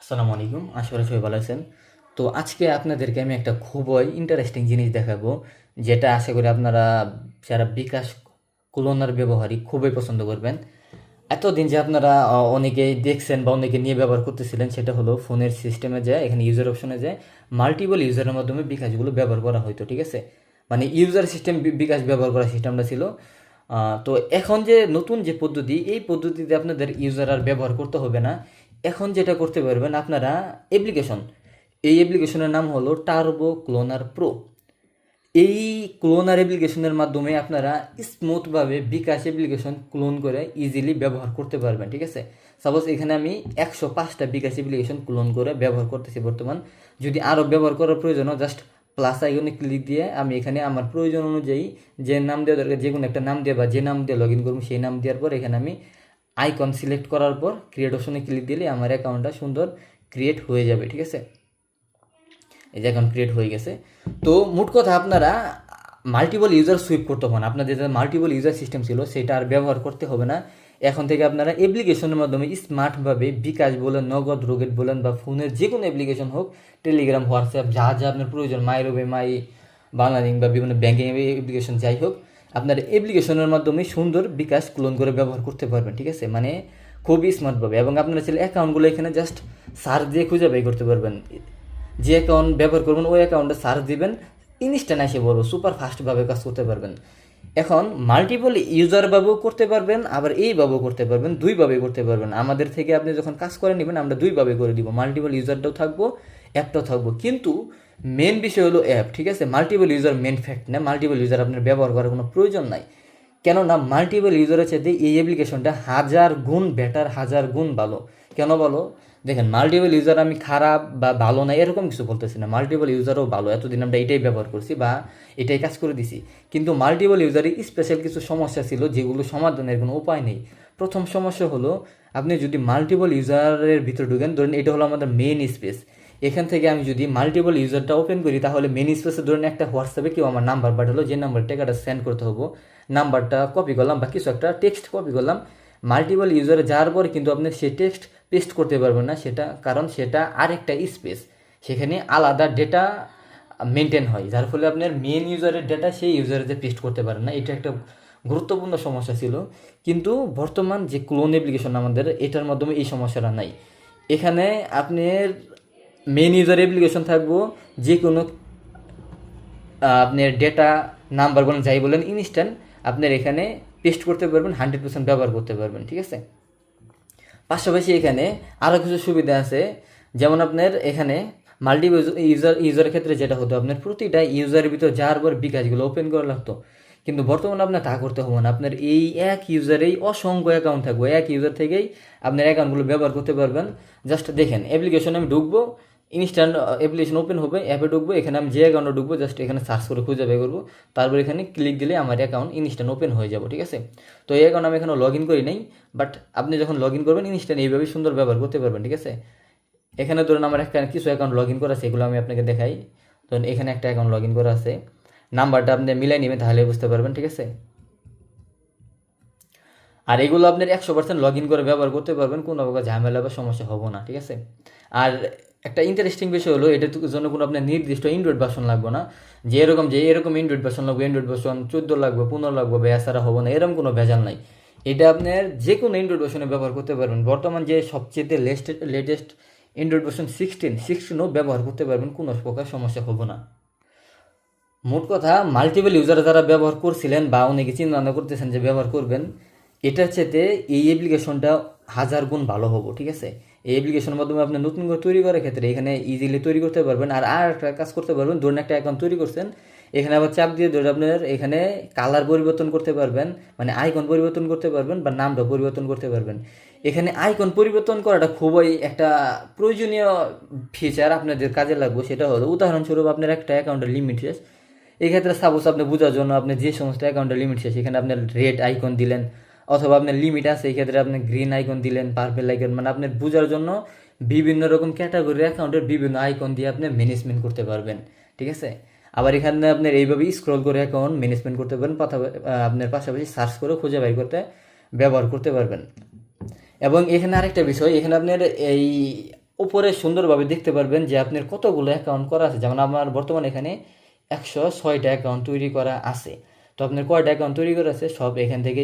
আসসালামু আলাইকুম, আশা করি সবাই ভালো আছেন। তো আজকে আপনাদেরকে আমি একটা খুবই ইন্টারেস্টিং জিনিস দেখাবো, যেটা আশা করি আপনারা যারা বিকাশ কুলনার ব্যবহারই খুবই পছন্দ করবেন। এতদিন যে আপনারা অনেকেই দেখছেন বা অনেকে নিয়ে ব্যবহার করতেছিলেন, সেটা হলো ফোনের সিস্টেমে যায়, এখানে ইউজার অপশনে যায়, মাল্টিপল ইউজারের মাধ্যমে বিকাশগুলো ব্যবহার করা হয়তো, ঠিক আছে। মানে ইউজার সিস্টেম বিকাশ ব্যবহার করার সিস্টেমটা ছিল। তো এখন যে নতুন যে পদ্ধতি, এই পদ্ধতিতে আপনাদের ইউজার আর ব্যবহার করতে হবে না। এখন যেটা করতে পারবেন আপনারা, অ্যাপ্লিকেশন, এই অ্যাপ্লিকেশনের নাম হলো টার্বো ক্লোনার প্রো। এই ক্লোনার অ্যাপ্লিকেশনের মাধ্যমে আপনারা স্মুথভাবে বিকাশ অ্যাপ্লিকেশন ক্লোন করে ইজিলি ব্যবহার করতে পারবেন, ঠিক আছে। সাপোজ এখানে আমি 105টা বিকাশ অ্যাপ্লিকেশন ক্লোন করে ব্যবহার করতেছি বর্তমান। যদি আরও ব্যবহার করার প্রয়োজন হয়, জাস্ট প্লাস আইকনে ক্লিক দিয়ে আমি এখানে আমার প্রয়োজন অনুযায়ী যে নাম দেওয়া দরকার, যে কোনো একটা নাম দিয়ে বা যে নাম দিয়ে লগ ইন করবো সেই নাম দেওয়ার পর এখানে আমি আইকন সিলেক্ট করার পর ক্রিয়েট অপশনে ক্লিক দিলে আমার অ্যাকাউন্টটা সুন্দর ক্রিয়েট হয়ে যাবে, ঠিক আছে। এই যে অ্যাকাউন্ট ক্রিয়েট হয়ে গেছে। তো মোট কথা, আপনারা মাল্টিপল ইউজার সুইপ করতে হবে না, আপনাদের যে মাল্টিপল ইউজার সিস্টেম ছিল সেটা আর ব্যবহার করতে হবে না। এখন থেকে আপনারা অ্যাপ্লিকেশনের মাধ্যমে স্মার্টভাবে বিকাশ বলেন, নগদ, রকেট বলেন বা ফোনের যে কোনো অ্যাপ্লিকেশন হোক, টেলিগ্রাম, হোয়াটসঅ্যাপ, যা যা আপনার প্রয়োজন, মাইরোবে, মাই বাংলালিংক বা বিভিন্ন ব্যাঙ্কিং অ্যাপ্লিকেশন যাই হোক, আপনার অ্যাপ্লিকেশনের মাধ্যমে সুন্দর বিকাশ ক্লোন করে ব্যবহার করতে পারবেন, ঠিক আছে। মানে খুবই স্মার্টভাবে। এবং আপনারা চাইলে অ্যাকাউন্টগুলো এখানে জাস্ট সার্চ দিয়ে খুঁজে বের করতে পারবেন। যে অ্যাকাউন্ট ব্যবহার করবেন ওই অ্যাকাউন্টে সার্চ দিবেন, ইনস্ট্যান্ট এসে বলবো, সুপার ফাস্টভাবে কাজ করতে পারবেন। এখন মাল্টিপল ইউজারভাবেও করতে পারবেন, আবার এইভাবেও করতে পারবেন, দুইভাবে করতে পারবেন। আমাদের থেকে আপনি যখন কাজ করে নেবেন, আমরা দুইভাবে করে দিব, মাল্টিপল ইউজারটাও থাকবো, অ্যাপটাও থাকবো। কিন্তু মেন বিষয় হলো অ্যাপ, ঠিক আছে। মাল্টিপল ইউজার মেন ফ্যাক্ট না, মাল্টিপল ইউজার আপনার ব্যবহার করার কোনো প্রয়োজন নাই। কেননা মাল্টিপল ইউজারের চাইতে এই অ্যাপ্লিকেশনটা হাজার গুণ বেটার, হাজার গুণ ভালো। কেন ভালো? দেখেন, মাল্টিপল ইউজার আমি খারাপ বা ভালো না এরকম কিছু বলতেছি না, মাল্টিপল ইউজারও ভালো। এতদিন আমরা এটাই ব্যবহার করছি বা এটাই কাজ করে দিছি। কিন্তু মাল্টিপল ইউজারে স্পেশাল কিছু সমস্যা ছিল যেগুলো সমাধানের কোনো উপায় নেই। প্রথম সমস্যা হলো, আপনি যদি মাল্টিপল ইউজারের ভিতরে ঢুকেন, ধরেন এটা হলো আমাদের মেইন স্পেস, এখান থেকে আমি যদি মাল্টিপল ইউজারটা ওপেন করি, তাহলে মেন স্পেসে ধরেন একটা হোয়াটসঅ্যাপে কেউ আমার নাম্বার পাঠালো, যে নাম্বার টাকাটা সেন্ড করতে হবো, নাম্বারটা কপি করলাম বা কিছু একটা টেক্সট কপি করলাম, মাল্টিপল ইউজারে যাওয়ার পরে কিন্তু আপনি সেই টেক্সট পেস্ট করতে পারবেন না, সেটা কারণ সেটা আরেকটা স্পেস, সেখানে আলাদা ডেটা মেনটেন হয়, যার ফলে আপনার মেন ইউজারের ডেটা সেই ইউজারে পেস্ট করতে পারেন না। এটা একটা গুরুত্বপূর্ণ সমস্যা ছিল। কিন্তু বর্তমান যে ক্লোন অ্যাপ্লিকেশন আমাদের, এটার মাধ্যমে এই সমস্যাটা নাই। এখানে আপনার মেন ইউজার অ্যাপ্লিকেশন থাকবো, যে কোনো আপনার ডেটা, নাম্বার বলেন, যাই বলেন, ইনস্ট্যান্ট আপনার এখানে পেস্ট করতে পারবেন, 100% ব্যবহার করতে পারবেন, ঠিক আছে। পাশাপাশি এখানে আরও কিছু সুবিধা আছে, যেমন আপনার এখানে মাল্টিপল ইউজারের ক্ষেত্রে যেটা হতো, আপনার প্রতিটা ইউজারের ভিতর যার পর বিকাশগুলো ওপেন করা লাগতো। কিন্তু বর্তমানে আপনার তা করতে হবে না, আপনার এই এক ইউজারেই অসংখ্য অ্যাকাউন্ট থাকবে, এক ইউজার থেকেই আপনার অ্যাকাউন্টগুলো ব্যবহার করতে পারবেন। জাস্ট দেখেন, অ্যাপ্লিকেশনে আমি ঢুকবো, ইনস্ট্যান্ট অ্যাপ্লিকেশন ওপেন হবে, অ্যাপে ঢুকবো, এখানে আমি যে অ্যাকাউন্টে ঢুকবো জাস্ট এখানে সার্চ করে খুঁজে বের করবো, তারপর এখানে ক্লিক দিলে আমার অ্যাকাউন্ট ইনস্ট্যান্ট ওপেন হয়ে যাবো, ঠিক আছে। তো এই অ্যাকাউন্ট আমি এখানে লগ ইন করি নাই, বাট আপনি যখন লগ ইন করবেন ইনস্ট্যান্ট এইভাবেই সুন্দর ব্যবহার করতে পারবেন, ঠিক আছে। এখানে ধরুন আমার একটা কিছু অ্যাকাউন্ট লগ ইন করা আছে, এগুলো আমি আপনাকে দেখাই। ধরুন এখানে একটা অ্যাকাউন্ট লগ ইন করা আছে, নাম্বারটা আপনি মিলাই নেবেন, তাহলে বুঝতে পারবেন, ঠিক আছে। আর এগুলো আপনার 100% লগ ইন করে ব্যবহার করতে পারবেন, কোনো প্রকার ঝামেলা বা সমস্যা হবে না, ঠিক আছে। আর একটা ইন্টারেস্টিং বিষয় হলো, এটার জন্য কোনো আপনার নির্দিষ্ট অ্যান্ড্রয়েড ভার্সন লাগবে না, যে এরকম অ্যান্ড্রয়েড ভার্সন লাগবে, অ্যান্ড্রয়েড ভার্সন 14 লাগবে, 15 লাগবে বা এছাড়া হবে না, এরকম কোনো ভেজাল নাই। এটা আপনার যে কোনো অ্যান্ড্রয়েড ভার্সনে ব্যবহার করতে পারবেন। বর্তমান যে সবচেয়ে লেটেস্ট অ্যান্ড্রয়েড ভার্সন 16ও ব্যবহার করতে পারবেন, কোনো প্রকার সমস্যা হবে না। মোট কথা, মাল্টিপল ইউজার যারা ব্যবহার করছিলেন বা অনেকে চিন্তা ভাবনা করতেছেন যে ব্যবহার করবেন, এটার চেয়ে এই অ্যাপ্লিকেশনটা হাজার গুণ ভালো হবো, ঠিক আছে। এই অ্যাপ্লিকেশনের মাধ্যমে আপনি নতুন করে তৈরি করার ক্ষেত্রে এখানে ইজিলি তৈরি করতে পারবেন। আর একটা কাজ করতে পারবেন, ধরুন একটা অ্যাকাউন্ট তৈরি করছেন, এখানে আবার চাপ দিয়ে ধরে আপনার এখানে কালার পরিবর্তন করতে পারবেন, মানে আইকন পরিবর্তন করতে পারবেন বা নামটা পরিবর্তন করতে পারবেন। এখানে আইকন পরিবর্তন করাটা খুবই একটা প্রয়োজনীয় ফিচার, আপনাদের কাজে লাগবে। সেটা হলো, উদাহরণস্বরূপ আপনার একটা অ্যাকাউন্টের লিমিট শেষ, এই ক্ষেত্রে সাপোজ আপনি বোঝার জন্য আপনি যে সমস্ত অ্যাকাউন্টের লিমিট শেষ, এখানে আপনার রেড আইকন দিলেন, অথবা আপনার লিমিট আছে এই ক্ষেত্রে আপনি গ্রিন আইকন দিলেন, পার্পেল আইকন, মানে আপনার বোঝার জন্য বিভিন্ন রকম ক্যাটাগরি অ্যাকাউন্টের বিভিন্ন আইকন দিয়ে আপনি ম্যানেজমেন্ট করতে পারবেন, ঠিক আছে। আবার এখানে আপনার এইভাবেই স্ক্রল করে অ্যাকাউন্ট ম্যানেজমেন্ট করতে পারবেন, আপনার পাশাপাশি সার্চ করে খুঁজে বের করতে ব্যবহার করতে পারবেন। এবং এখানে আরেকটা বিষয়, এখানে আপনার এই উপরে সুন্দরভাবে দেখতে পারবেন যে আপনার কতগুলো অ্যাকাউন্ট করা আছে। যেমন আমার বর্তমানে এখানে 106টা অ্যাকাউন্ট তৈরি করা আছে। তো আপনার কয়টা অ্যাকাউন্ট তৈরি করা আছে সব এখান থেকে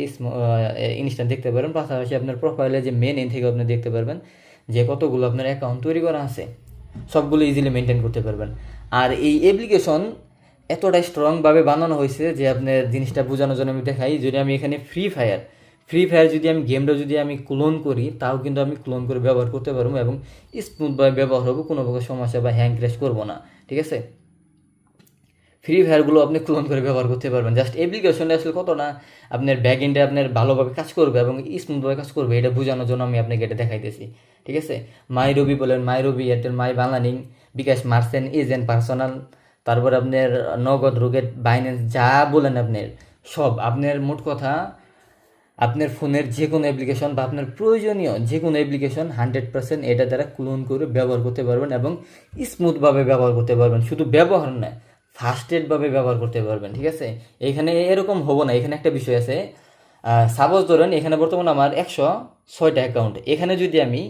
ইনস্ট্যান্ট দেখতে পারবেন। পাশাপাশি আপনার প্রোফাইলে যে মেন এন থেকে আপনি দেখতে পারবেন যে কতগুলো আপনার অ্যাকাউন্ট তৈরি করা আছে, সবগুলো ইজিলি মেনটেন করতে পারবেন। আর এই অ্যাপ্লিকেশন এতটাই স্ট্রংভাবে বানানো হয়েছে যে আপনার জিনিসটা বোঝানোর জন্য আমি দেখাই। যদি আমি এখানে ফ্রি ফায়ার যদি আমি গেমটা যদি আমি ক্লোন করি, তাও কিন্তু আমি ক্লোন করে ব্যবহার করতে পারবো এবং স্মুথভাবে ব্যবহার হবে, কোনো প্রকার সমস্যা বা হ্যাং ক্র্যাশ করবো না, ঠিক আছে। ফ্রি ফায়ারগুলো আপনি ক্লোন করে ব্যবহার করতে পারবেন। জাস্ট অ্যাপ্লিকেশনটা আসলে কতটা আপনার ব্যাক এন্ডে আপনার ভালোভাবে কাজ করবে এবং স্মুথভাবে কাজ করবে, এটা বোঝানোর জন্য আমি আপনাকে এটা দেখাইতেছি, ঠিক আছে। মাই রবি বলেন, মাই রবি, এয়ারটেল মাই বাংলালিংক, বিকাশ মার্চেন্ট, এজেন্ট পার্সোনাল, তারপর আপনার নগদ, রোগেট, বাইন্যান্স, যা বলেন আপনার সব, আপনার মোট কথা আপনার ফোনের যে কোনো অ্যাপ্লিকেশন বা আপনার প্রয়োজনীয় যে কোনো অ্যাপ্লিকেশন 100% এটা দ্বারা ক্লোন করে ব্যবহার করতে পারবেন এবং স্মুথভাবে ব্যবহার করতে পারবেন। শুধু ব্যবহার নয়, ফাস্টেডভাবে ব্যবহার করতে পারবেন, ঠিক আছে। এখানে এরকম হবো না, এখানে একটা বিষয় আছে। সাপোজ ধরেন এখানে বর্তমানে আমার 106টা অ্যাকাউন্ট, এখানে যদি আমি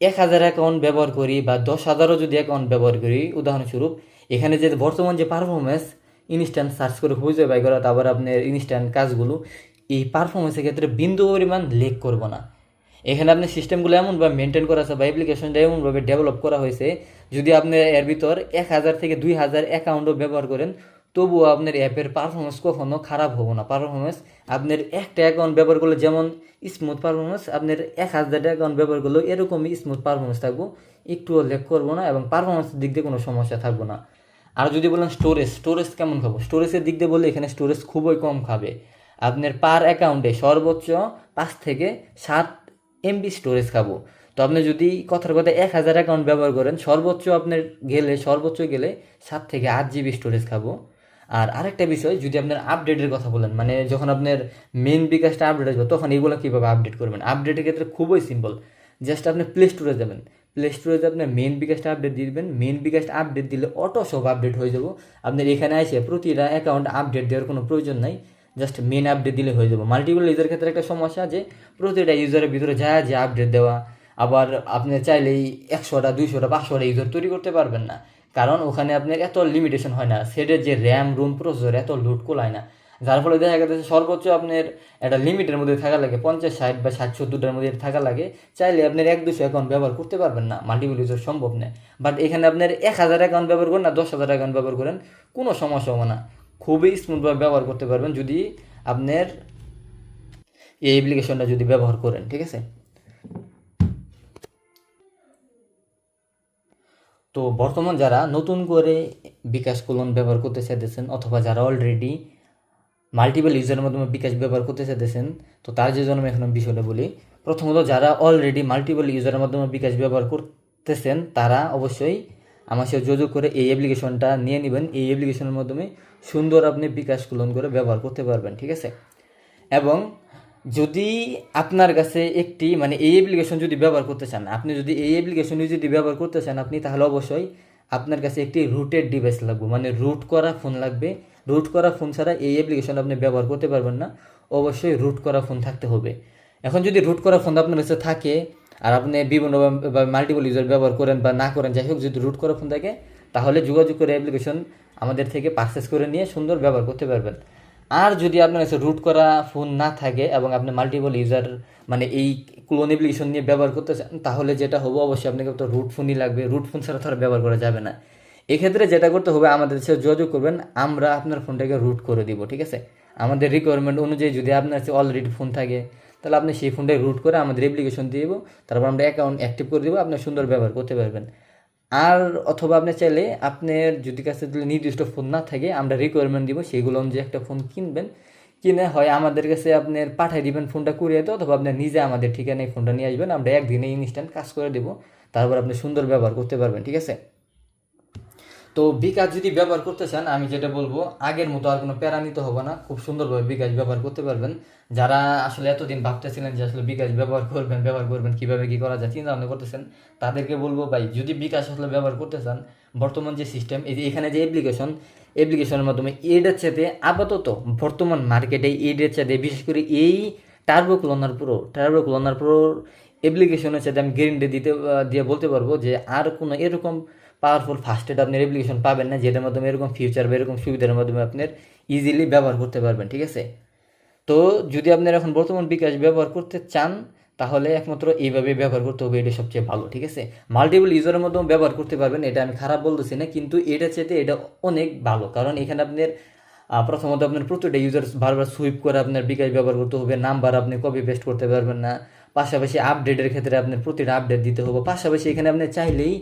1000 অ্যাকাউন্ট ব্যবহার করি বা 10,000ও যদি অ্যাকাউন্ট ব্যবহার করি, উদাহরণস্বরূপ, এখানে যে বর্তমান যে পারফরমেন্স ইনস্ট্যান্ট সার্চ করে খুঁজে বাই করা, তারপর আপনার ইনস্ট্যান্ট কাজগুলো, এই পারফরমেন্সের ক্ষেত্রে বিন্দু পরিমাণ লেক করবো না। এখানে আপনার সিস্টেমগুলো এমনভাবে মেনটেন করা আছে বা অ্যাপ্লিকেশনটা এমনভাবে ডেভেলপ করা হয়েছে, যদি আপনি এর ভিতর 1000 থেকে 2000 অ্যাকাউন্টও ব্যবহার করেন, তবুও আপনার অ্যাপের পারফরমেন্স কখনো খারাপ হবো না। পারফরমেন্স আপনার একটা অ্যাকাউন্ট ব্যবহার করলে যেমন স্মুথ পারফরমেন্স, আপনার 1000 অ্যাকাউন্ট ব্যবহার করলেও এরকমই স্মুথ পারফরমেন্স থাকবো, একটুও লেক করবো না এবং পারফরমেন্সের দিক দিয়ে কোনো সমস্যা থাকবো না। আর যদি বলেন স্টোরেজ কেমন খাবো, স্টোরেজের দিক দিয়ে বললে এখানে স্টোরেজ খুবই কম খাবে। আপনার পার অ্যাকাউন্টে সর্বোচ্চ 5 থেকে 7 MB স্টোরেজ খাবো। তো আপনি যদি কথার কথা 1000 অ্যাকাউন্ট ব্যবহার করেন, সর্বোচ্চ গেলে 7 থেকে 8 GB স্টোরেজ খাবো। আর আরেকটা বিষয়, যদি আপনার আপডেটের কথা বলেন, মানে যখন আপনার মেন বিকাশটা আপডেট আসবে, তখন এগুলো কীভাবে আপডেট করবেন, আপডেটের ক্ষেত্রে খুবই সিম্পল। জাস্ট আপনি প্লে স্টোরে যাবেন, প্লে স্টোরে আপনার মেন বিকাশটা আপডেট দিয়ে দিবেন। মেন বিকাশটা আপডেট দিলে অটো সব আপডেট হয়ে যাবো। আপনার এখানে এসে প্রতিটা অ্যাকাউন্ট আপডেট দেওয়ার কোনো প্রয়োজন নাই, জাস্ট মেন আপডেট দিলে হয়ে যাবে। মাল্টিপল ইউজারের ক্ষেত্রে একটা সমস্যা যে প্রতিটা ইউজারের ভিতরে যায় যে আপডেট দেওয়া, আবার আপনি চাইলেই 100টা 200টা 500টা ইউজার তৈরি করতে পারবেন না, কারণ ওখানে আপনার এত লিমিটেশন হয় না, সেটের যে র্যাম রুম প্রসেসর এত লোড কোলায় না, যার ফলে দেখা গেছে সর্বোচ্চ আপনার একটা লিমিটের মধ্যে থাকা লাগে, 50 60 বা 60 70টার মধ্যে থাকা লাগে। চাইলে আপনার 1 200 অ্যাকাউন্ট ব্যবহার করতে পারবেন না, মাল্টিপল ইউজার সম্ভব নয়। বাট এখানে আপনার 1000 অ্যাকাউন্ট ব্যবহার করেন না 10,000 অ্যাকাউন্ট ব্যবহার করেন, কোনো সমস্যা হবে না, খুবই স্মুথভাবে ব্যবহার করতে পারবেন যদি আপনার এই অ্যাপ্লিকেশনটা যদি ব্যবহার করেন, ঠিক আছে। তো বর্তমান যারা নতুন করে বিকাশ কোলন ব্যবহার করতে চাইতেছেন, অথবা যারা অলরেডি মাল্টিপল ইউজারের মাধ্যমে বিকাশ ব্যবহার করতে চাইতেছেন, তো তার যে জন্য আমি এখন বিষয়টা বলি। প্রথমত, যারা অলরেডি মাল্টিপল ইউজারের মাধ্যমে বিকাশ ব্যবহার করতেছেন, তারা অবশ্যই আমার সাথে যোগাযোগ করে এই অ্যাপ্লিকেশনটা নিয়ে নেবেন। এই অ্যাপ্লিকেশনের মাধ্যমে সুন্দর আপনি বিকাশ কোলন করে ব্যবহার করতে পারবেন, ঠিক আছে। এবং যদি আপনার কাছে একটি মানে এই অ্যাপ্লিকেশন যদি ব্যবহার করতে চান, আপনি যদি এই অ্যাপ্লিকেশন যদি ব্যবহার করতে চান আপনি, তাহলে অবশ্যই আপনার কাছে একটি রুটেড ডিভাইস লাগবে, মানে রুট করা ফোন লাগবে। রুট করা ফোন ছাড়া এই অ্যাপ্লিকেশন আপনি ব্যবহার করতে পারবেন না, অবশ্যই রুট করা ফোন থাকতে হবে। এখন যদি রুট করা ফোন আপনার কাছে থাকে আর আপনি বিভিন্ন বা মাল্টিপল ইউজার ব্যবহার করেন বা না করেন, যাই হোক, যদি রুট করা ফোন থাকে তাহলে যোগাযোগ করে অ্যাপ্লিকেশন আমাদের থেকে পারচেস করে নিয়ে সুন্দর ব্যবহার করতে পারবেন। আর যদি আপনার কাছে রুট করা ফোন না থাকে এবং আপনি মাল্টিপল ইউজার মানে এই ক্লোন অ্যাপ্লিকেশন নিয়ে ব্যবহার করতে চান, তাহলে যেটা হবে, অবশ্যই আপনাকে তো রুট ফোনই লাগবে, রুট ফোন ছাড়া তো আর ব্যবহার করা যাবে না। এক্ষেত্রে যেটা করতে হবে, আমাদের সাথে যোগাযোগ করবেন, আমরা আপনার ফোনটাকে রুট করে দিব, ঠিক আছে। আমাদের রিকোয়ারমেন্ট অনুযায়ী যদি আপনার কাছে অলরেডি ফোন থাকে, তাহলে আপনি সেই ফোনটাকে রুট করে আমাদের অ্যাপ্লিকেশন দিয়ে দেবো, তারপর আমরা অ্যাকাউন্ট অ্যাক্টিভ করে দেবো, আপনি সুন্দর ব্যবহার করতে পারবেন। আর অথবা আপনি চাইলে আপনার যদি কাছে নির্দিষ্ট ফোন না থাকে, আমরা রিকোয়ারমেন্ট দিব, সেগুলো অনুযায়ী একটা ফোন কিনবেন, কিনে হয় আমাদের কাছে আপনার পাঠিয়ে দিবেন ফোনটা কুরিয়াতে, অথবা আপনার নিজে আমাদের ঠিকানায় ফোনটা নিয়ে আসবেন, আমরা একদিনে ইনস্ট্যান্ট কাজ করে দেবো, তারপর আপনি সুন্দর ব্যবহার করতে পারবেন, ঠিক আছে। তো বিকাশ যদি ব্যবহার করতে চান, আমি যেটা বলবো, আগের মতো আর কোনো প্যারা নিতে হবে না, খুব সুন্দরভাবে বিকাশ ব্যবহার করতে পারবেন। যারা আসলে এতদিন ভাবতেছিলেন যে আসলে বিকাশ ব্যবহার করবেন কীভাবে কী করা যায়, চিন্তা ভাবনা করতেছেন, তাদেরকে বলবো ভাই, যদি বিকাশ আসলে ব্যবহার করতে চান, বর্তমান যে সিস্টেম, এই যে এখানে যে অ্যাপ্লিকেশনের মাধ্যমে এডের সাথে আপাতত বর্তমান মার্কেটে এডের সাথে বিশেষ করে এই টার্বো ক্লোনার প্রো অ্যাপ্লিকেশনের সাথে আমি গ্যারেন্টি দিয়ে বলতে পারবো যে আর কোনো এরকম পাওয়ারফুল ফাস্টেড আপনার অ্যাপ্লিকেশন পাবেন না, যেটার মাধ্যমে এরকম ফিউচার বা এরকম সুবিধার মাধ্যমে আপনার ইজিলি ব্যবহার করতে পারবেন। ঠিক আছে, তো যদি আপনারা এখন বর্তমান বিকাশ ব্যবহার করতে চান তাহলে একমাত্র এইভাবে ব্যবহার করতে হবে, এটা সবচেয়ে ভালো। ঠিক আছে, মাল্টিপল ইউজারের মাধ্যমে ব্যবহার করতে পারবেন, এটা আমি খারাপ বলতেছি না, কিন্তু এটা চাইতে এটা অনেক ভালো। কারণ এখানে আপনার প্রথমত আপনার প্রতিটা ইউজার বারবার সুইপ করে আপনার বিকাশ ব্যবহার করতে হবে, নাম্বার আপনি কপি পেস্ট করতে পারবেন না, পাশাপাশি আপডেটের ক্ষেত্রে আপনার প্রতিটা আপডেট দিতে হবে, পাশাপাশি এখানে আপনি চাইলেই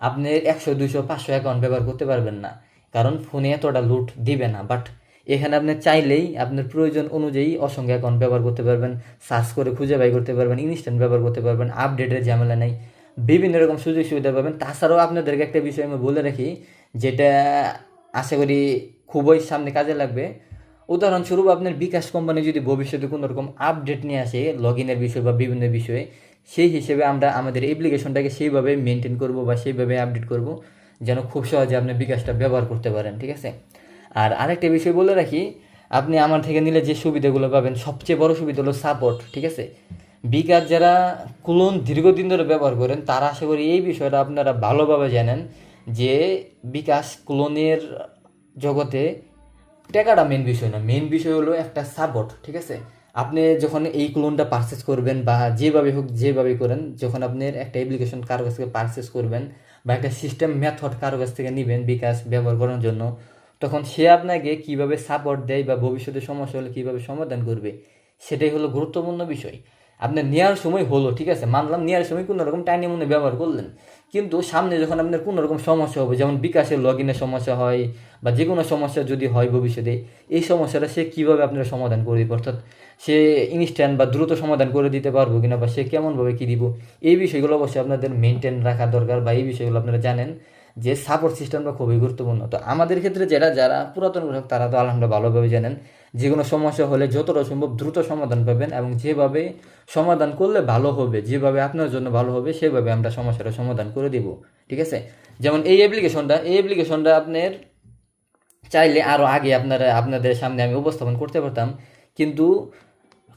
আপনি 100 200 500 অ্যাকাউন্ট ব্যবহার করতে পারবেন না, কারণ ফোনে এতটা লুট দিবে না। বাট এখানে আপনি চাইলেই আপনার প্রয়োজন অনুযায়ী অসংখ্য অ্যাকাউন্ট ব্যবহার করতে পারবেন, সার্চ করে খুঁজে বাই করতে পারবেন, ইনস্ট্যান্ট ব্যবহার করতে পারবেন, আপডেটের ঝামেলা নেই, বিভিন্ন রকম সুযোগ সুবিধা পাবেন। তাছাড়াও আপনাদেরকে একটা বিষয় আমি বলে রাখি, যেটা আশা করি খুবই সামনে কাজে লাগবে। উদাহরণস্বরূপ আপনার বিকাশ কোম্পানি যদি ভবিষ্যতে কোনো রকম আপডেট নিয়ে আসে লগ ইনের বিষয় বা বিভিন্ন বিষয়ে, সেই হিসেবে আমরা আমাদের অ্যাপ্লিকেশনটাকে সেইভাবে মেনটেন করব বা সেইভাবে আপডেট করব যেন খুব সহজে আপনি বিকাশটা ব্যবহার করতে পারেন। ঠিক আছে, আর আরেকটা বিষয় বলে রাখি, আপনি আমার থেকে নিলে যে সুবিধাগুলো পাবেন সবচেয়ে বড় সুবিধা হলো সাপোর্ট। ঠিক আছে, বিকাশ যারা ক্লোন দীর্ঘদিন ধরে ব্যবহার করেন তারা আশা করি এই বিষয়টা আপনারা ভালোভাবে জানেন যে বিকাশ ক্লোনের জগতে টাকাটা মেন বিষয় না, মেন বিষয় হলো একটা সাপোর্ট। ঠিক আছে, আপনি যখন এই ক্লোনটা পারচেস করবেন বা যেভাবে হোক যেভাবে করেন, যখন আপনার একটা অ্যাপ্লিকেশন কারো কাছ থেকে পারচেস করবেন বা একটা সিস্টেম মেথড কারো কাছ থেকে নেবেন বিকাশ ব্যবহার করার জন্য, তখন সে আপনাকে কিভাবে সাপোর্ট দেয় বা ভবিষ্যতে সমস্যা হলে কীভাবে সমাধান করবে, সেটাই হলো গুরুত্বপূর্ণ বিষয়। আপনার নেওয়ার সময় হলো, ঠিক আছে, মানলাম নেওয়ার সময় কোনো রকম টাইনি মনে ব্যবহার করলেন, কিন্তু সামনে যখন আপনার কোনো রকম সমস্যা হবে, যেমন বিকাশের লগ ইনের সমস্যা হয় বা যে কোনো সমস্যা যদি হয় ভবিষ্যতে, এই সমস্যাটা সে কীভাবে আপনারা সমাধান করে দিবে, অর্থাৎ সে ইনস্ট্যান্ট বা দ্রুত সমাধান করে দিতে পারবো কিনা বা সে কেমনভাবে কী দিব, এই বিষয়গুলো অবশ্যই আপনাদের মেনটেন রাখা দরকার বা এই বিষয়গুলো আপনারা জানেন যে সাপোর্ট সিস্টেমটা খুবই গুরুত্বপূর্ণ। তো আমাদের ক্ষেত্রে যারা পুরাতন গ্রাহক তারা তো আলহামদুলিল্লাহ ভালোভাবে জানেন যে কোনো সমস্যা হলে যতটা সম্ভব দ্রুত সমাধান পাবেন, এবং যেভাবে সমাধান করলে ভালো হবে, যেভাবে আপনার জন্য ভালো হবে সেভাবে আমরা সমস্যাটা সমাধান করে দিব। ঠিক আছে, যেমন এই অ্যাপ্লিকেশনটা আপনার চাইলে আরও আগে আপনাদের সামনে আমি উপস্থাপন করতে পারতাম, কিন্তু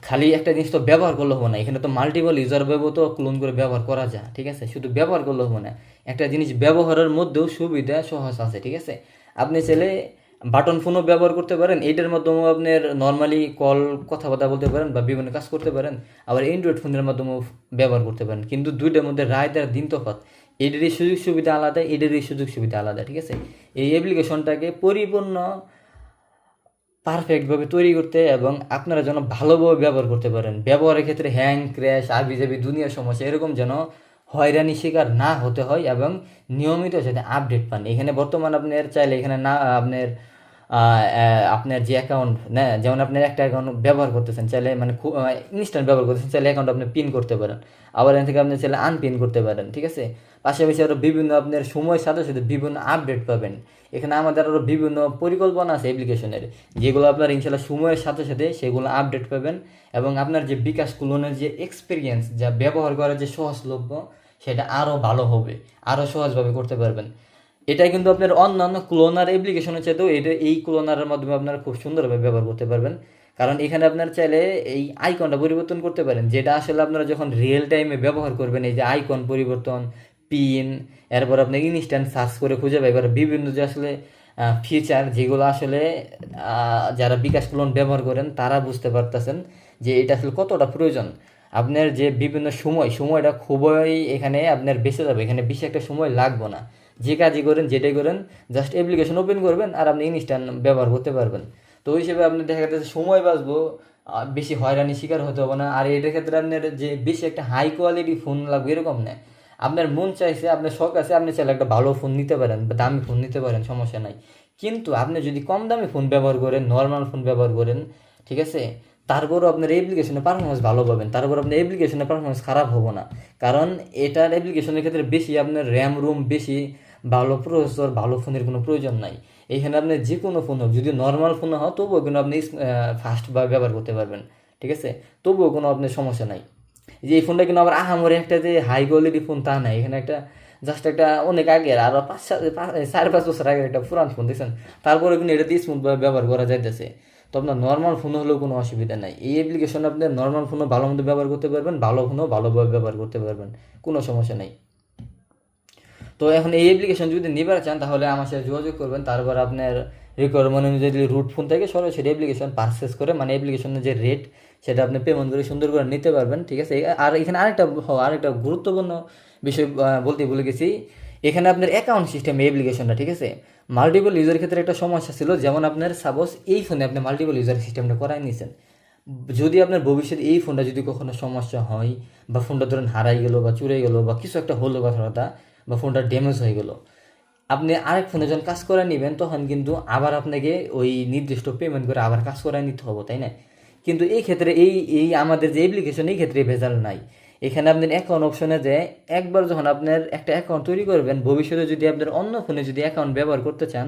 খালি একটা জিনিস তো ব্যবহার করলে হবে না, এখানে তো মাল্টিপল ইউজার তো ক্লোন করে ব্যবহার করা যায়। ঠিক আছে, শুধু ব্যবহার করলে হবে না, একটা জিনিস ব্যবহারের মধ্যেও সুবিধা সহজ আছে। ঠিক আছে, আপনি চাইলে বাটন ফোনও ব্যবহার করতে পারেন, এইটার মাধ্যমেও আপনার নর্মালি কথাবার্তা বলতে পারেন বা বিভিন্ন কাজ করতে পারেন, আবার অ্যান্ড্রয়েড ফোনের মাধ্যমেও ব্যবহার করতে পারেন, কিন্তু দুইটার মধ্যে রায় আর দিন তফাৎ, এটারই সুযোগ সুবিধা আলাদা, এটারই সুযোগ সুবিধা আলাদা। ঠিক আছে, এই অ্যাপ্লিকেশনটাকে পরিপূর্ণ পারফেক্টভাবে তৈরি করতে এবং আপনারা যেন ভালোভাবে ব্যবহার করতে পারেন, ব্যবহারের ক্ষেত্রে হ্যাং ক্র্যাশ আবিজাবি দুনিয়ার সমস্যা এরকম যেন হয়রানি শিকার না হতে হয় এবং নিয়মিত যাতে আপডেট পান। এখানে বর্তমান আপনার চাইলে এখানে না আপনার যে অ্যাকাউন্ট না, যেমন আপনার একটা অ্যাকাউন্ট ব্যবহার করতেছেন চাইলে মানে ইনস্ট্যান্ট ব্যবহার করতেছেন, চাইলে অ্যাকাউন্ট আপনি পিন করতে পারেন, আবার এখান থেকে আপনি চাইলে আনপিন করতে পারেন। ঠিক আছে, পাশাপাশি আরও বিভিন্ন আপনার সময়ের সাথে সাথে বিভিন্ন আপডেট পাবেন। এখানে আমাদের আরও বিভিন্ন পরিকল্পনা আছে অ্যাপ্লিকেশনের, যেগুলো আপনার ইনশাল্লাহ সময়ের সাথে সাথে সেগুলো আপডেট পাবেন, এবং আপনার যে বিকাশ ক্লোনের যে এক্সপিরিয়েন্স, যা ব্যবহার করার যে সহজলভ্য, সেটা আরও ভালো হবে, আরও সহজভাবে করতে পারবেন। এটা কিন্তু আপনার অন্যান্য ক্লোনার অ্যাপ্লিকেশনের চাইতেও এই ক্লোনারের মাধ্যমে আপনারা খুব সুন্দরভাবে ব্যবহার করতে পারবেন, কারণ এখানে আপনার চাইলে এই আইকনটা পরিবর্তন করতে পারেন, যেটা আসলে আপনারা যখন রিয়েল টাইমে ব্যবহার করবেন, এই যে আইকন পরিবর্তন, পিন, এরপর আপনি ইনস্ট্যান্ট সার্চ করে খুঁজে পাই করা বিভিন্ন যে আসলে ফিচার, যেগুলো আসলে যারা বিকাশ ক্লোন ব্যবহার করেন তারা বুঝতে পারতেছেন যে এটা আসলে কতটা প্রয়োজন। আপনার যে বিভিন্ন সময়টা খুবই এখানে আপনার বেঁচে যাবে, এখানে বেশি একটা সময় লাগবে না, যে কাজই করেন যেটাই করেন জাস্ট অ্যাপ্লিকেশন ওপেন করবেন আর আপনি ইনস্ট্যান্ট ব্যবহার করতে পারবেন। তো ওই হিসেবে আপনি দেখা যাচ্ছে সময় বাঁচবো, বেশি হয়রানি শিকার হতে হবে না। আর এটার ক্ষেত্রে আপনার যে বেশি একটা হাই কোয়ালিটি ফোন লাগবে এরকম না, আপনার মন চাইছে, আপনার শখ আছে, আপনি চাইলে একটা ভালো ফোন নিতে পারেন বা দামি ফোন নিতে পারেন, সমস্যা নাই। কিন্তু আপনি যদি কম দামি ফোন ব্যবহার করেন, নর্মাল ফোন ব্যবহার করেন, ঠিক আছে, তারপরও আপনার অ্যাপ্লিকেশনের পারফরমেন্স ভালো পাবেন, তারপর আপনার অ্যাপ্লিকেশনের পারফরমেন্স খারাপ হবো না, কারণ এটার অ্যাপ্লিকেশনের ক্ষেত্রে বেশি আপনার র্যাম রুম বেশি, ভালো প্রসেসর, ভালো ফোনের কোনো প্রয়োজন নাই। এইখানে আপনার যে কোনো ফোন হোক, যদি নর্মাল ফোন হয় তবুও কিন্তু আপনি ফাস্ট বা ব্যবহার করতে পারবেন। ঠিক আছে, তবুও কোনো আপনার সমস্যা নাই। যে এই ফোনটা কিন্তু আবার আহামরি একটা যে হাই কোয়ালিটি ফোন তা নাই, এখানে একটা জাস্ট একটা অনেক আগের আরও 4-5 বছর আগের একটা পুরান ফোন দেখছেন, তারপরে কিন্তু এটা দিয়ে স্মুথভাবে ব্যবহার করা যাইতেছে। তো আপনার নর্মাল ফোন হলেও কোনো অসুবিধা নাই। এই অ্যাপ্লিকেশন আপনার নর্মাল ফোনও ভালো মতো ব্যবহার করতে পারবেন, ভালো ফোনও ভালোভাবে ব্যবহার করতে পারবেন, কোনো সমস্যা নেই। তো এখন এই অ্যাপ্লিকেশন যদি নিবার চান তাহলে আমার সাথে যোগাযোগ করবেন, তারপর আপনার রিকোয়ারমেন্ট অনুযায়ী যদি রুট ফোন থেকে সরাসরি অ্যাপ্লিকেশন পারচেস করে মানে অ্যাপ্লিকেশনের যে রেট সেটা আপনি পেমেন্ট করে সুন্দর করে নিতে পারবেন, ঠিক আছে। আর এখানে আরেকটা গুরুত্বপূর্ণ বিষয় বলতে ভুলে গেছি, এখানে আপনার অ্যাকাউন্ট সিস্টেম অ্যাপ্লিকেশনটা, ঠিক আছে। মাল্টিপল ইউজারের ক্ষেত্রে একটা সমস্যা ছিল, যেমন আপনার সাপোজ এই ফোনে আপনি মাল্টিপল ইউজার সিস্টেমটা করাই নিয়েছেন, যদি আপনার ভবিষ্যতে এই ফোনটা যদি কখনো সমস্যা হয় বা ফোনটা ধরেন হারাই গেলো বা চুরে গেলো বা কিছু একটা হলো কথা বা ফোনটা ড্যামেজ হয়ে গেলো, আপনি আরেক ফোনে যখন কাজ করে নেবেন তখন কিন্তু আবার আপনাকে ওই নির্দিষ্ট পেমেন্ট করে আবার কাজ করায় নিতে হবে, তাই না? কিন্তু এই ক্ষেত্রে এই এই আমাদের যে অ্যাপ্লিকেশন এই ক্ষেত্রে ভেজাল নাই। এখানে আপনার অ্যাকাউন্ট অপশনে যে একবার যখন আপনার একটা অ্যাকাউন্ট তৈরি করবেন, ভবিষ্যতে যদি আপনার অন্য ফোনে যদি অ্যাকাউন্ট ব্যবহার করতে চান,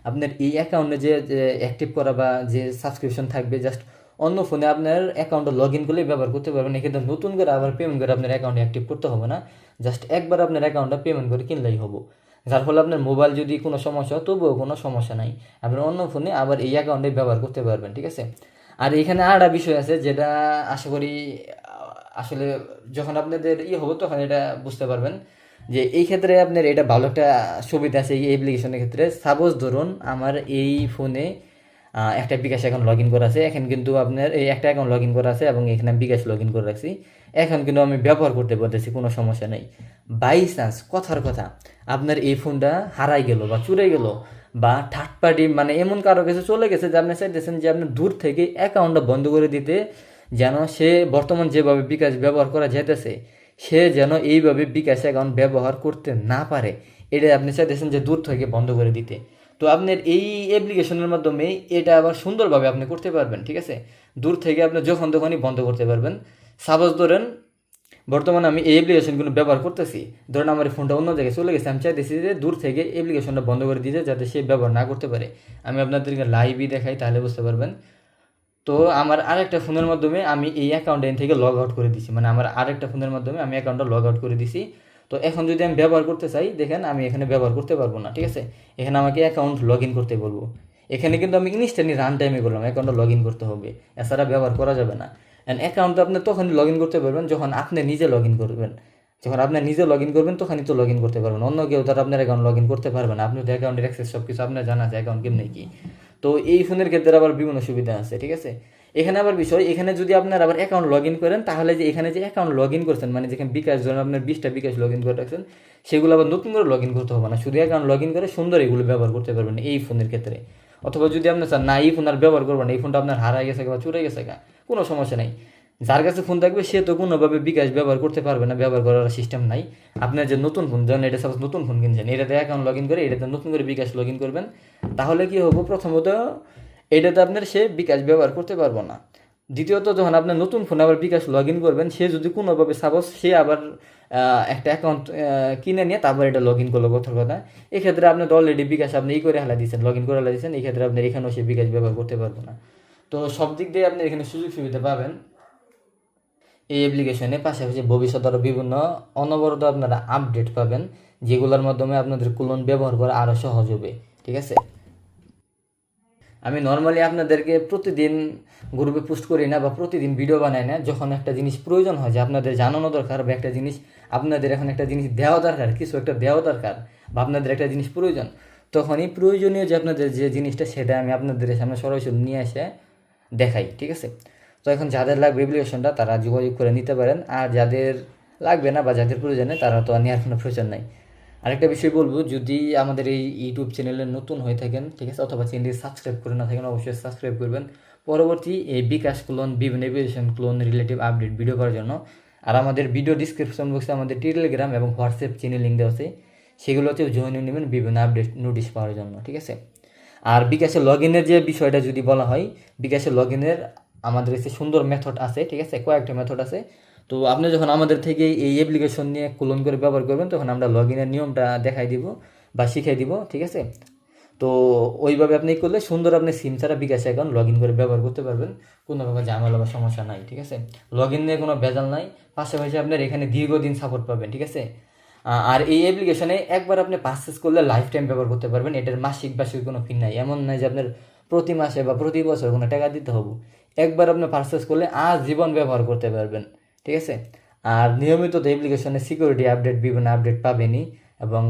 আপনার এই অ্যাকাউন্টে যে অ্যাক্টিভ করা বা যে সাবস্ক্রিপশন থাকবে, জাস্ট অন্য ফোনে আপনার অ্যাকাউন্টে লগ ইন করলেই ব্যবহার করতে পারবেন। এক্ষেত্রে নতুন করে আবার পেমেন্ট করে আপনার অ্যাকাউন্টে অ্যাক্টিভ করতে হবে না, জাস্ট একবার আপনার অ্যাকাউন্টটা পেমেন্ট করে কিনলেই হবো। যার ফলে আপনার মোবাইল যদি কোনো সমস্যা হয় তবুও কোনো সমস্যা নাই, আপনার অন্য ফোনে আবার এই অ্যাকাউন্টে ব্যবহার করতে পারবেন, ঠিক আছে। আর এখানে আর একটা বিষয় আছে যেটা আশা করি আসলে যখন আপনাদের হবে তখন এটা বুঝতে পারবেন যে এই ক্ষেত্রে আপনার এটা ভালো একটা সুবিধা আছে এই অ্যাপ্লিকেশনের ক্ষেত্রে। সাপোজ ধরুন আমার এই ফোনে একটা বিকাশ অ্যাকাউন্ট লগ ইন করা আছে, এখন কিন্তু আপনার এই একটা অ্যাকাউন্ট লগ ইন করা আছে এবং এখানে বিকাশ লগ ইন করে রাখছি, এখন কিন্তু আমি ব্যবহার করতে পারতেছি, কোনো সমস্যা নেই। বাই চান্স কথার কথা আপনার এই ফোনটা হারাই গেল বা চুরে গেল বা থার্ড পার্টি মানে এমন কারো কাছে চলে গেছে যে আপনি চাইতেছেন যে আপনি দূর থেকে অ্যাকাউন্টটা বন্ধ করে দিতে, যেন সে বর্তমান যেভাবে বিকাশ ব্যবহার করা যেতেছে সে যেন এইভাবে বিকাশ অ্যাকাউন্ট ব্যবহার করতে না পারে, এটা আপনি চাইতেছেন যে দূর থেকে বন্ধ করে দিতে। তো আপনার এই অ্যাপ্লিকেশনের মাধ্যমে এটা আবার সুন্দরভাবে আপনি করতে পারবেন, ঠিক আছে। দূর থেকে আপনি যখন তখনই বন্ধ করতে পারবেন। সাপোজ ধরেন বর্তমানে আমি এই অ্যাপ্লিকেশনগুলো ব্যবহার করতেছি, ধরেন আমার ফোনটা অন্য জায়গায় চলে গেছে, আমি চাইতেছি যে দূর থেকে অ্যাপ্লিকেশনটা বন্ধ করে দিতে যাতে সে ব্যবহার না করতে পারে। আমি আপনাদেরকে লাইভই দেখাই তাহলে বুঝতে পারবেন। তো আমার আরেকটা ফোনের মাধ্যমে আমি এই অ্যাকাউন্ট থেকে লগ আউট করে দিছি, মানে আমার আরেকটা ফোনের মাধ্যমে আমি অ্যাকাউন্টটা লগ আউট করে দিছি। তো এখন যদি আমি ব্যবহার করতে চাই দেখেন আমি এখানে ব্যবহার করতে পারবো না, ঠিক আছে। এখানে আমাকে অ্যাকাউন্ট লগ ইন করতে বলবো, এখানে কিন্তু আমি ইনস্ট্যান্টলি রান টাইমে করলাম, অ্যাকাউন্টটা লগ ইন করতে হবে, এছাড়া ব্যবহার করা যাবে না। অ্যান্ড অ্যাকাউন্টটা আপনি তখনই লগ ইন করতে পারবেন যখন আপনি নিজে লগ ইন করবেন, যখন আপনি নিজে লগ ইন করবেন তখনই তো লগ ইন করতে পারবেন, অন্য কেউ তার আপনার অ্যাকাউন্ট লগ ইন করতে পারবে না। আপনি তো অ্যাকাউন্টের অ্যাক্সেস সব কিছু আপনার জানা আছে অ্যাকাউন্ট কেমনি কি। তো এই ফোনের ক্ষেত্রে আবার বিভিন্ন সুবিধা আছে, ঠিক আছে। এখানে আবার বিষয়, এখানে যদি আপনার আবার অ্যাকাউন্ট লগ ইন করেন তাহলে যে এখানে যে অ্যাকাউন্ট লগ ইন করছেন মানে যেখানে বিকাশ ধরেন আপনার 20টা বিকাশ লগ ইন করে রাখছেন, সেগুলো আবার নতুন করে লগ ইন করতে হবে না, শুধু অ্যাকাউন্ট লগ ইন করে সুন্দর এগুলো ব্যবহার করতে পারবেন এই ফোনের ক্ষেত্রে। অথবা যদি আপনি চান না এই ফোন আর ব্যবহার করবেন, এই ফোনটা আপনার হারাই গেছে বা চুরে গেছে কোনো সমস্যা নেই, যার কাছে ফোন থাকবে সে তো কোনোভাবে বিকাশ ব্যবহার করতে পারবে না, ব্যবহার করার সিস্টেম নাই। আপনার যে নতুন ফোন, যেমন এটা সাপোজ নতুন ফোন কিনছেন, এটাতে অ্যাকাউন্ট লগ ইন করে এটাতে নতুন করে বিকাশ লগ ইন করবেন, তাহলে কি হবো, প্রথমত এটাতে আপনার সে বিকাশ ব্যবহার করতে পারবো না। দ্বিতীয়ত যখন আপনার নতুন ফোনে আবার বিকাশ লগ ইন করবেন, সে যদি কোনোভাবে সাপোজ সে আবার একটা অ্যাকাউন্ট কিনে নিয়ে তারপর এটা লগ ইন করলো কথার কথা, এক্ষেত্রে আপনি তো অলরেডি বিকাশ আপনি করে হেলা দিচ্ছেন, লগ ইন করে হেলা দিচ্ছেন, এই ক্ষেত্রে আপনার এখানেও সে বিকাশ ব্যবহার করতে পারবো না। তো সব দিক দিয়ে আপনি এখানে সুযোগ সুবিধা পাবেন এই অ্যাপ্লিকেশনে। পাশাপাশি ভবিষ্যতে আরও বিভিন্ন অনবরত আপনারা আপডেট পাবেন, যেগুলোর মাধ্যমে আপনাদের ক্লোন ব্যবহার করা আরও সহজ হবে, ঠিক আছে। আমি নর্মালি আপনাদেরকে প্রতিদিন গ্রুপে পোস্ট করি না বা প্রতিদিন ভিডিও বানাই না, যখন একটা জিনিস প্রয়োজন হয় যে আপনাদের জানানো দরকার বা একটা জিনিস আপনাদের এখন একটা জিনিস দেওয়া দরকার, কিছু একটা দেওয়া দরকার বা আপনাদের একটা জিনিস প্রয়োজন, তখনই প্রয়োজনীয় যে আপনাদের যে জিনিসটা সেটা আমি আপনাদের সামনে সরাসরি নিয়ে এসে দেখাই, ঠিক আছে। তো এখন যাদের লাগবে অ্যাপ্লিকেশনটা তারা যোগাযোগ করে নিতে পারেন, আর যাদের লাগবে না বা যাদের প্রয়োজন নেই তারা তো নেওয়ার কোনো প্রয়োজন নাই। আরেকটা বিষয় বলবো, যদি আমাদের এই ইউটিউব চ্যানেলে নতুন হয়ে থাকেন, ঠিক আছে, অথবা চ্যানেলটি সাবস্ক্রাইব করে না থাকেন, অবশ্যই সাবস্ক্রাইব করবেন পরবর্তী এই বিকাশ ক্লোন বিভিন্ন application clone relative update video করার জন্য। আর আমাদের ভিডিও ডিসক্রিপশন বক্সে আমাদের টেলিগ্রাম এবং হোয়াটসঅ্যাপ চ্যানেল লিঙ্ক দেওয়া আছে, সেগুলোতেও জয়েন হয়ে নেবেন বিভিন্ন আপডেট নোটিশ পাওয়ার জন্য, ঠিক আছে। আর বিকাশের লগ ইনের যে বিষয়টা যদি বলা হয়, বিকাশের লগ ইনের আমাদের কাছে সুন্দর মেথড আছে, ঠিক আছে, কয়েকটা মেথড আছে। তো আপনি যখন আমাদের থেকে এই অ্যাপ্লিকেশন নিয়ে ক্লোন করে ব্যবহার করবেন তখন আমরা লগ ইনের নিয়মটা দেখাই দিব বা শিখাই দিব, ঠিক আছে। তো ওইভাবে আপনি করলে সুন্দর আপনি সিম ছাড়া বিকাশ অ্যাকাউন্ট লগ ইন করে ব্যবহার করতে পারবেন, কোনো রকম ঝামেলা বা সমস্যা নাই, ঠিক আছে। লগ ইন নিয়ে কোনো ভেজাল নাই, পাশাপাশি আপনার এখানে দীর্ঘদিন সাপোর্ট পাবেন, ঠিক আছে। আর এই অ্যাপ্লিকেশনে একবার আপনি পারচেস করলে লাইফ টাইম ব্যবহার করতে পারবেন, এটার মাসিক বার্ষিক কোনো ফি নাই, এমন নয় যে আপনার প্রতি মাসে বা প্রতি বছর কোনো টাকা দিতে হবে। একবার আপনি পারচেস করলে আজীবন ব্যবহার করতে পারবেন, ঠিক আছে। আর নিয়মিত তো অ্যাপ্লিকেশনে সিকিউরিটি আপডেট, বিভিন্ন আপডেট পাবেনই, এবং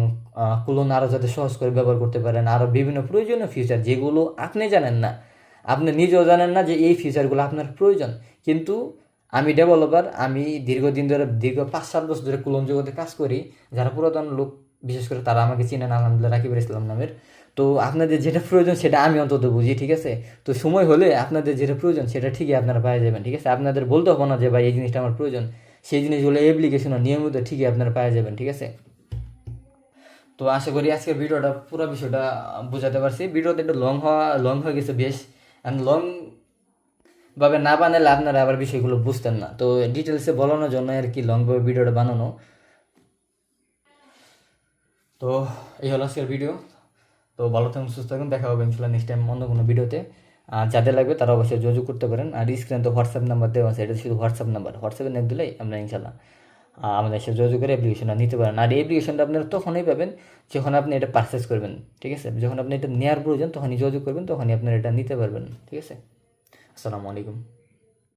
ক্লোন আরও যাতে সহজ করে ব্যবহার করতে পারেন, আরও বিভিন্ন প্রয়োজনীয় ফিচার যেগুলো আপনি জানেন না, আপনি নিজেও জানেন না যে এই ফিচারগুলো আপনার প্রয়োজন। কিন্তু আমি ডেভেলপার, আমি দীর্ঘদিন ধরে, দীর্ঘ 5-7 বছর ধরে ক্লোন জগতে কাজ করি। যারা পুরাতন লোক বিশেষ করে তারা আমাকে চিনেন, আলহামদুলিল্লাহ, রাকিবুল ইসলাম নামের। তো আপনাদের যেটা প্রয়োজন সেটা আমি অন্তত বুঝি, ঠিক আছে। তো সময় হলে আপনাদের যেটা প্রয়োজন সেটা ঠিকই আপনারা পাওয়া যাবেন, ঠিক আছে। আপনাদের বলতে হবে না যে ভাই এই জিনিসটা আমার প্রয়োজন, সেই জিনিসগুলো অ্যাপ্লিকেশন নিয়মিত ঠিকই আপনারা পাওয়া যাবেন, ঠিক আছে। তো আশা করি আজকের ভিডিওটা পুরো বিষয়টা বোঝাতে পারছি। ভিডিওটা একটু লং হয়ে গেছে বেশ, লং ভাবে না বানালে আপনারা আবার বিষয়গুলো বুঝতেন না। তো ডিটেলসে বলানোর জন্য আর কি লংভাবে ভিডিওটা বানানো। তো এই হলো আজকের ভিডিও। তো ভালো থাকুন, সুস্থ থাকুন, দেখা হবে ইনশাল্লাহ নেক্সট টাইম অন্য কোনো ভিডিওতে। আর যাদের লাগবে তারা অবশ্যই যোগাযোগ করতে পারেন। আর স্ক্রিনে তো হোয়াটসঅ্যাপ নাম্বার দেওয়া আছে, এটা শুধু হোয়াটসঅ্যাপ নাম্বার, হোয়াটসঅ্যাপে নেট দিলেই আপনারা ইনশাল্লাহ আমাদের সাথে যোগাযোগ করে অ্যাপ্লিকেশনটা নিতে পারেন। আর এই অ্যাপ্লিকেশনটা আপনারা তখনই পাবেন যখন আপনি এটা পারচেস করবেন, ঠিক আছে। যখন আপনি এটা নেওয়ার প্রয়োজন তখনই যোগাযোগ করবেন, তখনই আপনারা এটা নিতে পারবেন, ঠিক আছে। আসসালামু আলাইকুম।